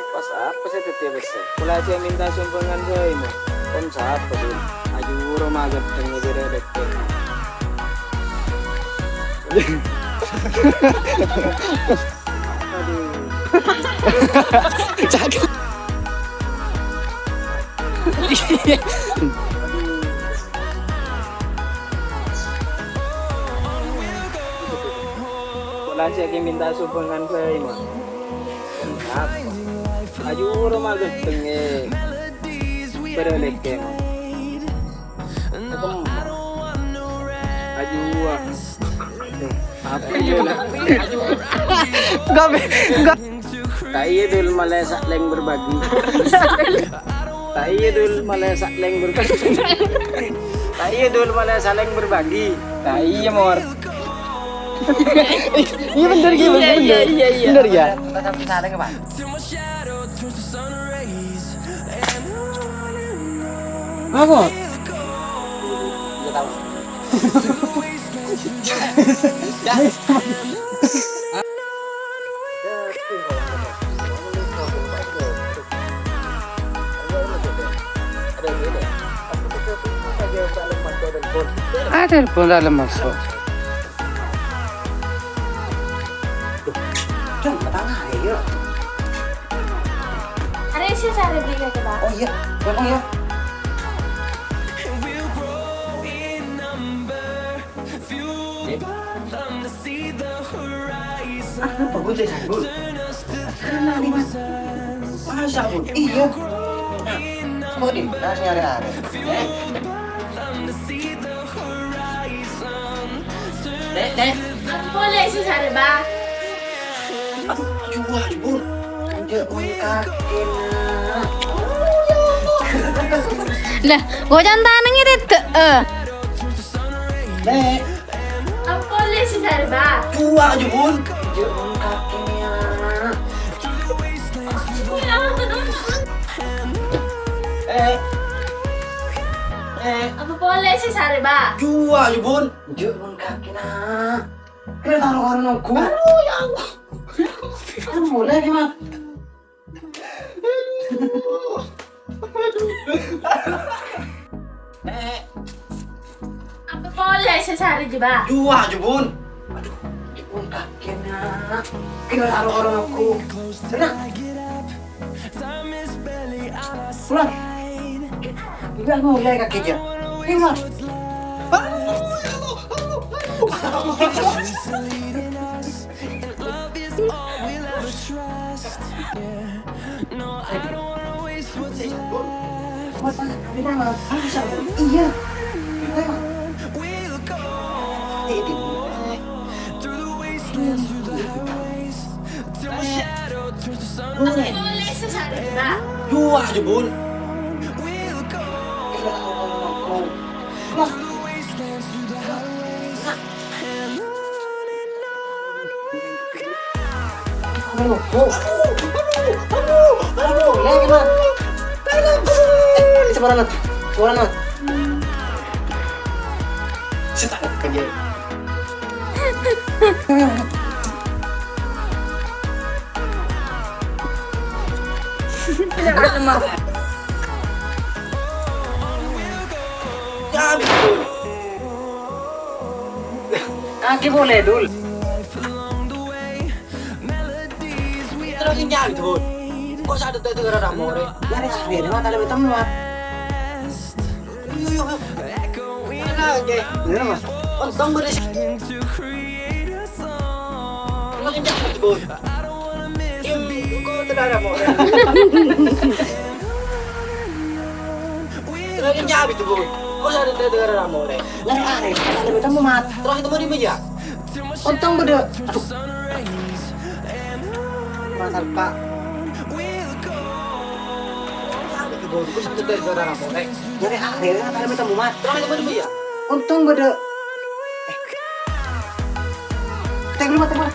Pas apa sih tadi besar? Mulai saya minta sumbangan saya ini. Kon siapa tuh? Aju rumah gedeng itu dedek. Aduh. Cakep. Mulai saya minta sumbangan saya ini. Aju rumah gedeng berelek aju apa ya enggak tai dul malah sakleng berbagi tai dul malah sakleng berbagi tai dul malah saling berbagi tai ya mor iya bener bener ya kita sampai saling apa apa? Iya tahu. Ada telepon dalam masuk. Ada sih saya beli ke Pak. Oh iya, memang ya. Apa gue jadi sabun? Karena nih mas, mana sabun? Iya. Mau di tas nyari. Dek, aku boleh sih saya Pak. Aduh, bun. Anjir, kaki. Lah, gue jangan itu. Nek, Aku boleh sih saya Pak. dua aja bun. Jangan kakinya. Aku boleh sih saya Pak. Dua aja bun. Jangan kakinya. Kira taruh orang aku. Aduh ya Allah. Kan boleh gimana? Aku boleh sih saya Pak. Dua aja bun. Aduh, bun kakinya. Kira taruh orang aku. Sana. Pulang. Juga mau lihat kakinya. Pulang. Iya. Boleh sih saya Pak. Dua aja bun. Sebarang. Setak aja. Kaki boleh dul. Terus nyari dul. Kok sadar itu gara-gara more? Nyari sendiri mata lebih teman. Yuk. Lagi. Bener mas. Untung beres. Makin jahat dul. Kok tidak ada more? Lagi jabi tuh boy. Kau sadar dengar ramu deh. Lari are, ada bertemu mat. Terus ketemu di meja. Untung beda. Aduh. Masal Pak. Jabi tuh boy. Kau sadar dengar ramu deh. Lari are, ada bertemu mat. Terus ketemu di meja. Untung beda. Tengok dulu mata.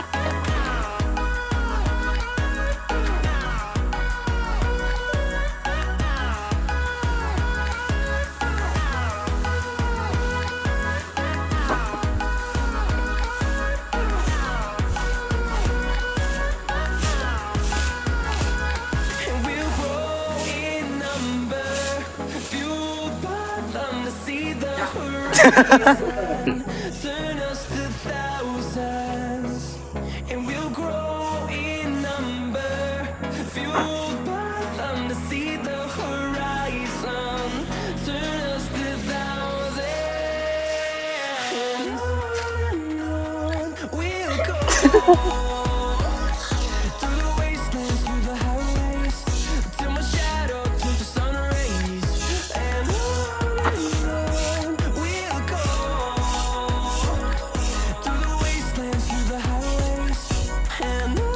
Turn us to thousands, and we'll grow in number. Fueled by them to see the horizon. Turn us to thousands, and on we'll go. Through the wastelands, through the highways, till my shadow turns to sun rays. And on we'll go. Through the wastelands, through the highways, and on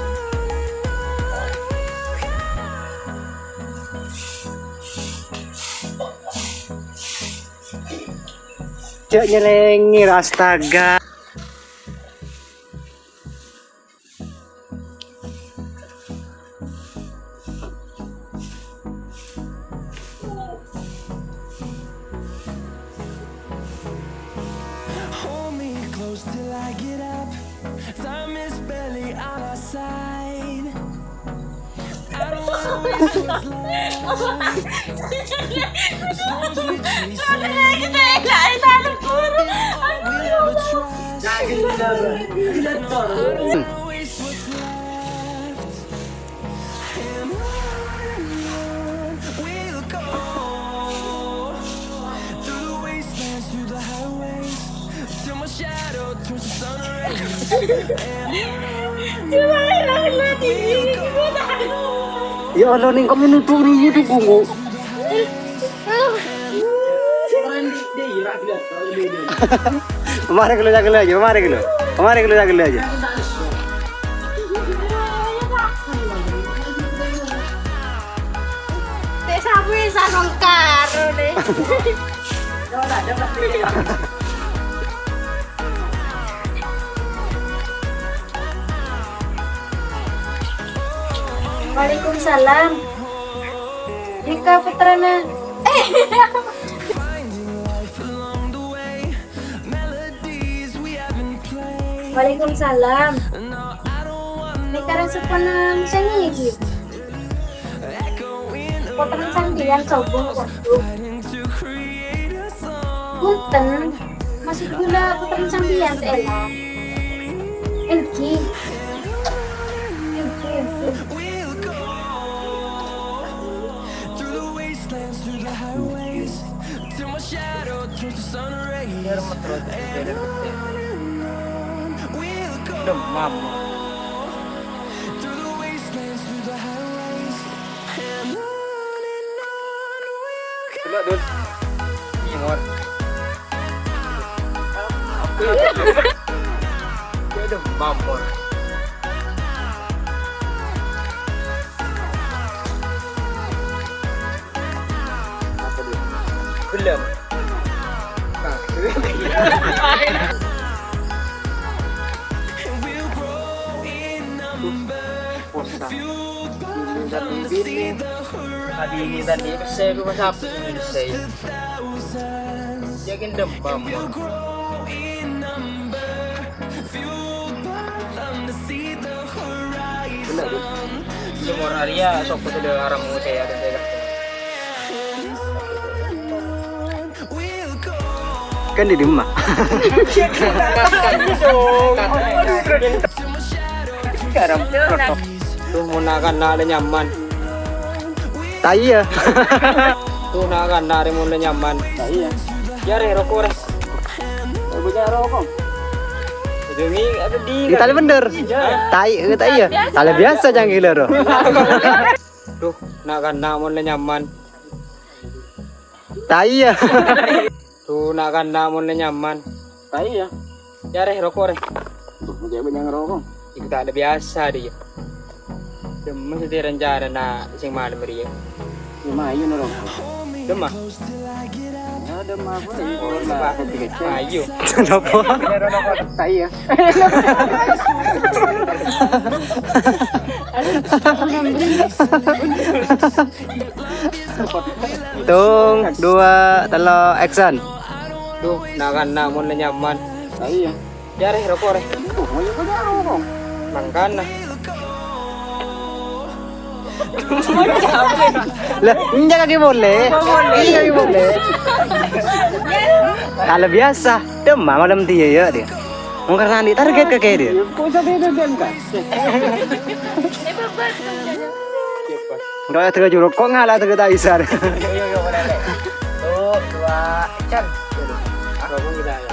Cek nyelengir astaga. hold me close till I get up. Time is barely on our side. I don't wanna waste what's left. The storms we chase are all we'll ever trust. No, I don't wanna waste what's left. And on we'll go. Through the wastelands, through the highways, till my shadow turns to sun rays. And we'll go. Ya Allah nih kamu nuturi itu gunggu. Kemarin kalau jaga aja, kemarin kalau jaga aja. Sabi sa nung karo deh. Waalaikumsalam. Ika putrana. Finding life along the way, melodies we haven't played. Waalaikumsalam. No, I don't want Ika rasa panang sangigi. echoing Potong sandian sobong waktu. fighting to create a song. Punten. Masih gula potong sandian Ella. Elki. We'll go through the wastelands, through the highways, till my shadow turns to sun rays. And on we'll go Demam. through the wastelands, through the highways, and on we'll go. Coba dul. Ingat. Dia demam boy. Apa dia? Belum. Nah, And we'll grow in number, fueled by them to see the Tadi ini tadi saya rumah sapi ini saya. thousands. Jangan demam. We'll grow in number, fueled by them to see the horizon. Semua area sok sudah arah mau saya dan saya. We'll go Kan di rumah. till my shadow Sekarang tuh menggunakan ada nyaman. Tai ya. Tuh nakan ada mulai nyaman. Iya. Ya rokok. Punya rokok. Jadi ada di. Tali bener. Tai ya. Tali biasa jangan gila loh. Tuh nakan mulai nyaman. Tai ya. Tuh nak kan namun nyaman. Tai ya. Jareh rokok reh. Kayak banyak ngerokok. Itu tak ada biasa dia. Demen sih rencana nak sing malam dia. Cuma ayo ngerokok. Demah. Ya ada mah apa? Oh, Pak. Ayo. Kenapa? Tai ya. Tung, 2, 3, action. Tuh nak kan namun nyaman. Tai ya. Jareh rokok reh. Oh, ya kan ngerokok. Mangkana. Lah, enggak kaki boleh. Iya kaki boleh. Kalau biasa, demam malam dia ya dia. Mungkin nanti target ke kayak dia. Kok bisa beda kan kan? Enggak ada tiga juruk kok ngalah tiga taisar. Tuh, 2, action. Rokok kita ya.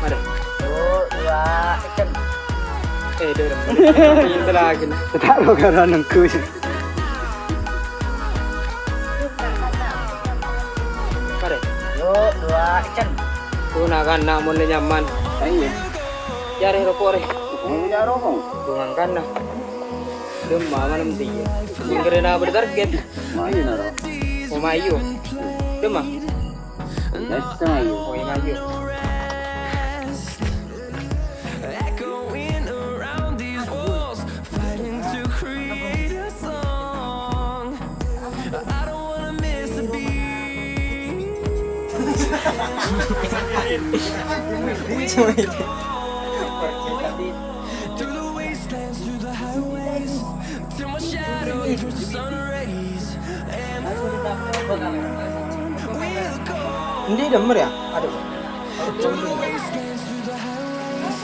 Ada. Tuh, 2, action. Derem. Itu lagi nih. Tak lo karena nengku. Ada. Tuh, 2, action. Tuh nak kan namun nyaman. Tai ya. Jareh rokok reh. Oh, ya ngerokok. Tuh mangkana. Demam malam dia. Mungkin nak bertarget. Ayo ngerokok. Oh mayu. Demah. Ya setengah ayo. Oh mayu. Echoing around these walls, fighting to create a song. I don't wanna miss a beat. Through the wastelands, through the highways, till my shadow turns to sun rays. And we'll go Ini demer ya? Aduh. through the wastelands, through the highways.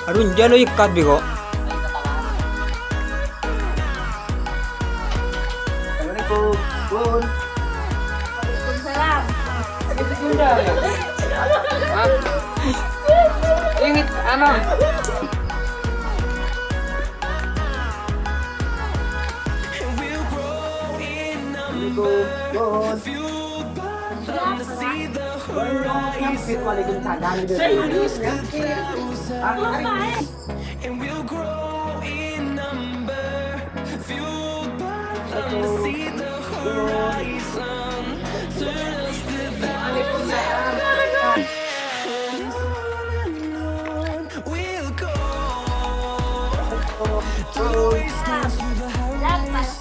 Aduh, jangan lo ikat bego. Assalamualaikum, Bun. Waalaikumsalam. Ingit anak. And we'll grow in number, fueled by them to see the horizon. And we'll grow in number, fueled by them to see the horizon. Turn us to valleys. And on we'll go. Through the wastelands, through the highways,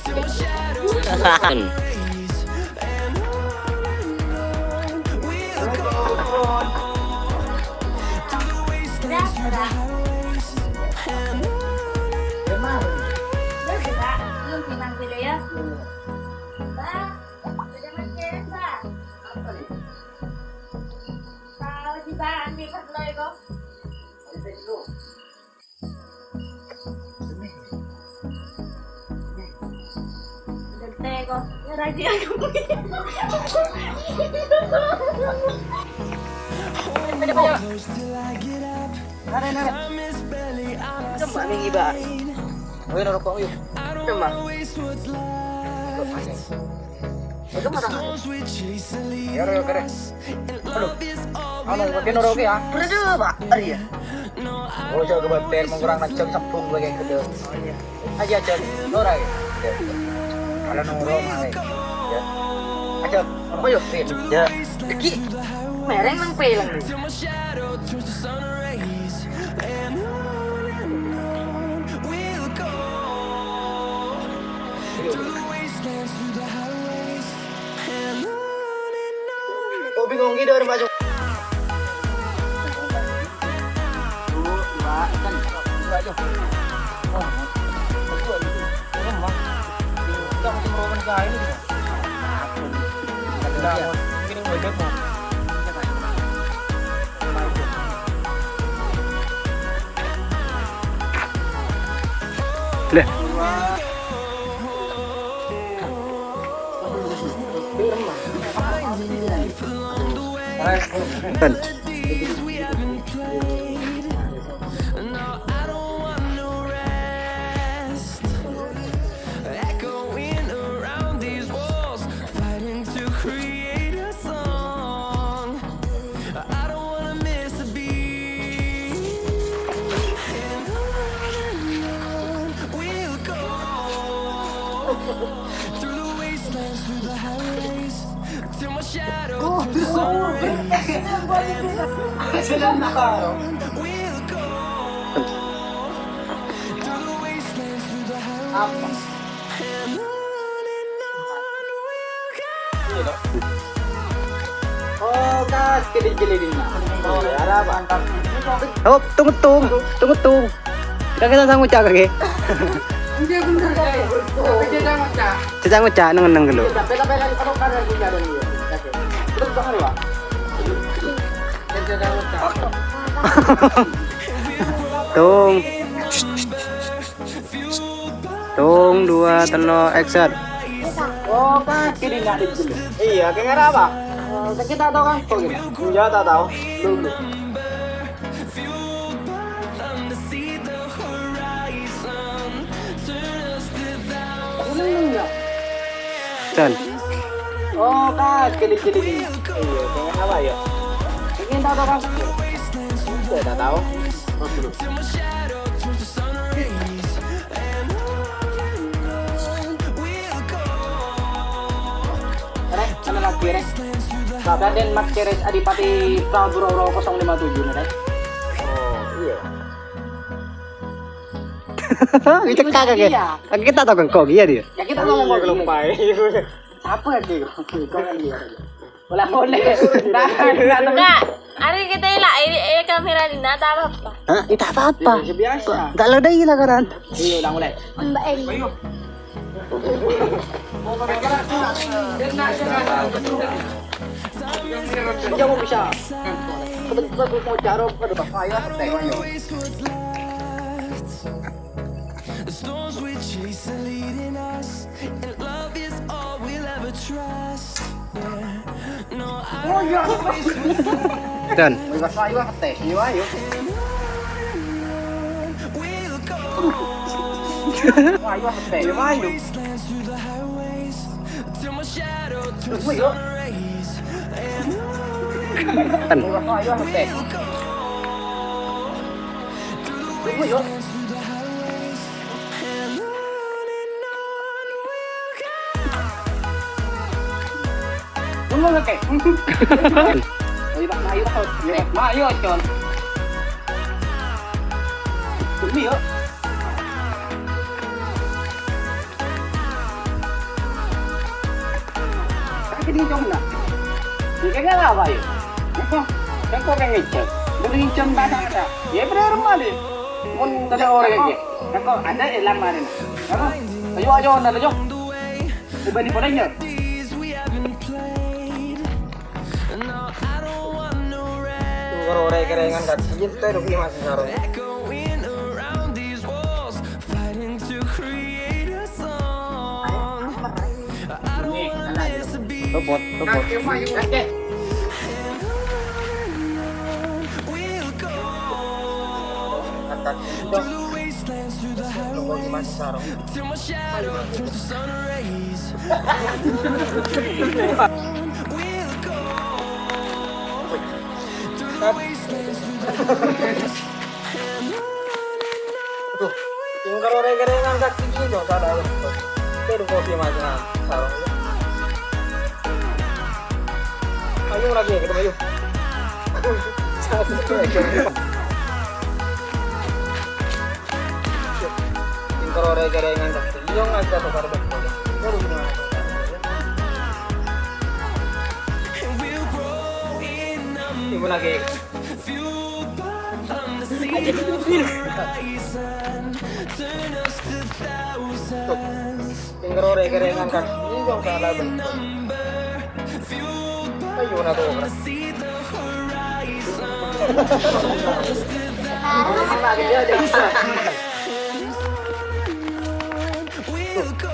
till my shadow turns to rays. And on we'll go. Through the wastelands, through the highways, and on. Belum timang video ya. Pak, sudah makan, Pak. Kalau di bahan di perlu kok. Dente kok. Ya lagi aku. Close till I get up. Time is barely on our Coba nih iba. side. Ayo rokok yuk. I don't wanna waste what's left. Itu mana? Storms we chase and lead Ya rokok kere. us, and love is all Ano, makin rokok ya. Berada, Pak. Iya. Oh, coba kebetel mengurang nacem sempung lagi ke. Oh iya. Aja aja. Nora ya. Kalau nurung ae. Ya. Aja, apa yuk, Fit? Ya. Iki. Mereng nang pelang nih. till my shadow turns to sun rays. And on we'll go. Through the wastelands, through the highways, and on. Oh, bingung gitu ada maju. Lah, kan. We haven't played. No, I don't want no rest. Oh, kas kilig-kiligin na. Oh, ara ba? Oh, tunggu. Kita sanggup cak kaki. Cecang ucap neng gelo. Pela-pela ano ka na ginawa niyo? Terus bakal wa? Tung 2 3 action. Oh, kas kilig na din dulu. Iya, kayak ngara apa? Kita tahu kan kok gini. Enggak, tak tahu. Dulu. Chan. Oh, kas kilig-kiligin. Iya, kayak ngara apa ya? Ingin tahu kan? Saya tak tahu. Ano lagi rin? Dan Denmark Ceres Adipati Proud Bro 057 na rin. Oh, iya. Kita kagak. Kita tahu kan kok iya dia. Ya kita ngomong Iya, begini. kelupai. Apa lagi? Kau kan dia. Wala boleh. Enggak. Ari kita kamera di nata apa? Hah? Itu apa? Biasa. Tak ada lagi lah kan. Iyo, ulang ulit. Mbak Eng. Diyan mo bisa. Kapag mo charo, ano ba? Kaya sa tayo nyo. The storms we chase are leading us, and love is all we'll ever trust. Yeah. No, Dan. May kasayo ka tayo. Iyo ayo. we'll go. Ayo ka tayo. Iyo ayo. Wastelands through the highways, till my shadow turns to Uy, oh. sun rays. Dan. May kasayo ka tayo. Uy, oh. Tunggu kakek. Ayo bak, mayo bak. Mayo con. Tunggu yuk. Sakit ni con na. Di kaya nga ba yun? Kan ko kang ngecek. Buri con ba na? Ye bener mali. Mun tada orang kaya. Kan ko anda elang marin. Apa? Ayo ayo na ayo. Iba di podanya. Kalau kerengan kan, kita rugi masih sarung. Echoing around these walls, fighting to create a song. I don't want this to be. Robot. Kakek. We'll go Kata through the wastelands, through the rugi highways, masih sarung. till my shadow turns to sun rays. We'll go through the wastelands, through the highways. Tuh, yung kalau kerengan kaki gitu, salah. Kita rugi masih sarung. Ayo lagi, kita ayo. Yung kalau kerengan kaki, yung aja tuh karbon. Baru gimana? We'll grow in numbers, Ibu lagi. fueled by the sea horizon, turn us to thousands. Yung kalau kerengan kaki, yung salah bentuk. Ayo na tuh. See the horizon. We'll go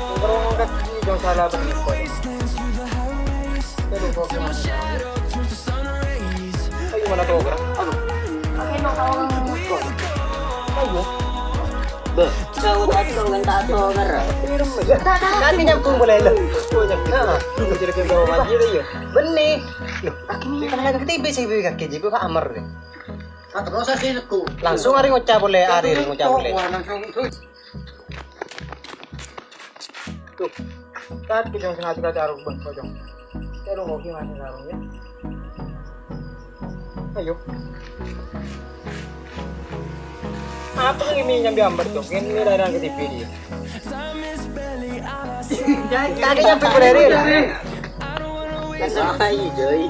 Yung kalau kaki, yung salah bentuk. wastelands through the highways, Pero kok gimana? shadow turns to sun rays. Ayo mana tuh? Kau tadi kau minta tato ngara. Kaki nyambung boleh lo. Jadi kayak bawa maju deh ya. Benih. Loh, kaki ini kan lagi TV sih kaki jibu ka amar deh. Terus saya ku. Langsung hari ngucap boleh, hari ngucap boleh. Tuh. Saat kita sengaja kita taruh bang kocong. Saya mau gimana taruhnya? Ayo. Apa yang ini nyambi ambar tuh? Ini nilai ke TV dia. Tadi nyampe dari lah. Kan joy.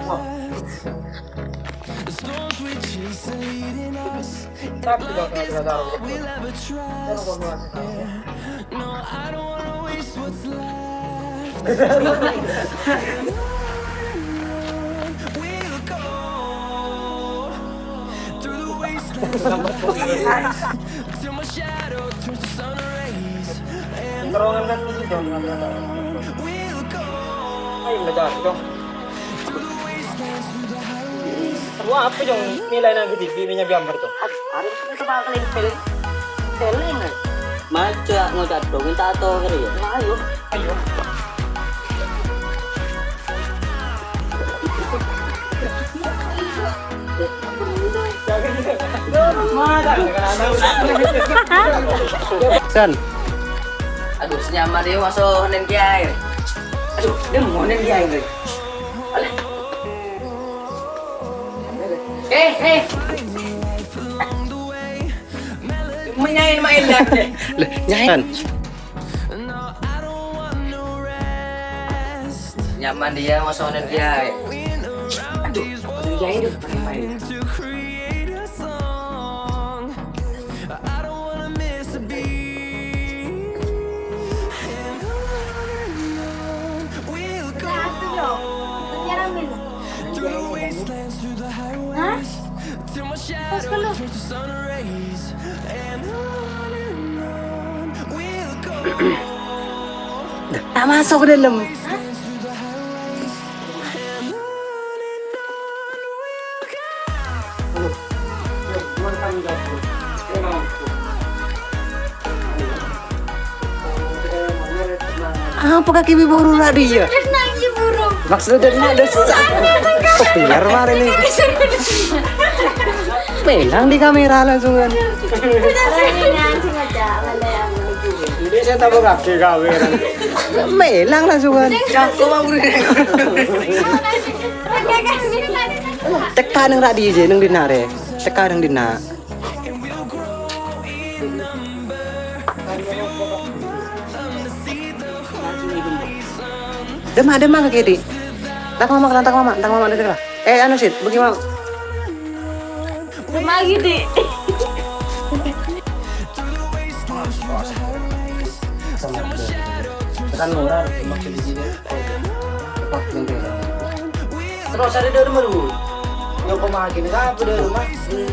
Tapi kalau kita taruh ke TV, saya mau gimana taruhnya? Terowongan kan ini dong, ayo belajar dong. Wah apa dong nilai nang TV minyak gambar tuh? Harus kita bakal pilih. Teling. Maca ngocat dong, minta atau kali ya? Ayo. Ayo. San, Aduh, senyaman dia masuk nen kiai. Aduh, dia mau nen kiai deh. Alah. Main dah. San, Nyaman dia masuk nen kiai. Aduh, nen kiai itu main. Hah? Pas ka lu. tak masuk ke dalam. Apa kaki buru tadi ya? Terus nangis burung. Maksudnya dari ada susah. Oh, biar kemarin nih. Pelang di kamera langsungan. Jadi saya tahu kaki kamera. Melang langsungan. Kok mau Teka nang radi je nang dinare. Teka nang dina. Demam ke kiri. Tak mama nanti lah. Anu sih, bagaimana? Lagi di. Kan murah maksud di sini. Tepat lembel. Terus ada di rumah dulu. Yang kau makin apa di rumah?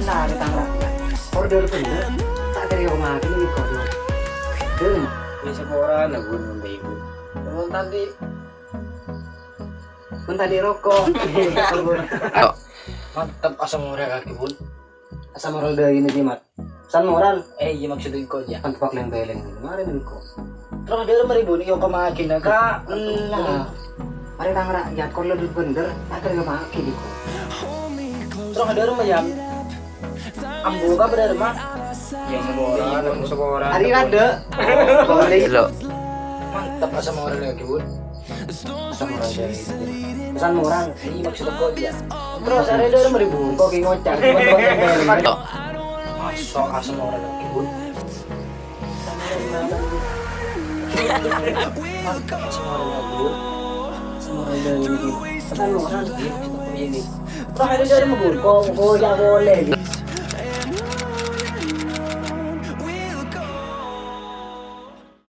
Nah, di Tangerang. Order bener. Tak dari rumah ini di kodo. Dem. Bisa orang lah bun ibu. Terus tadi Pun tadi rokok. mantap asam urat kaki bun. Asam moral dari ini jimat. San moral. Iya maksudnya kau aja. Pantepak lembeleng. Kemarin ko. Terus ada rumah ribu nih yang kau makin agak. Lah. Mari Tangerang ya kalau lu bener. Tak dari rumah ini ko. Terus ada rumah yang ambu kah pada rumah? Yang seborang. Hari ada. Lo. Mantap asam urat kaki bun. Asam moral dari ini. San moral. Iya maksudnya kau aja. Terus ada rumah ribu. Kau kayak ngocak. Masuk asam urat kaki bun. Mantap asam urat kaki bun. Asam moral dari ini. San moral. Ini. Terus ada dari rumah bun. Kau jangan boleh.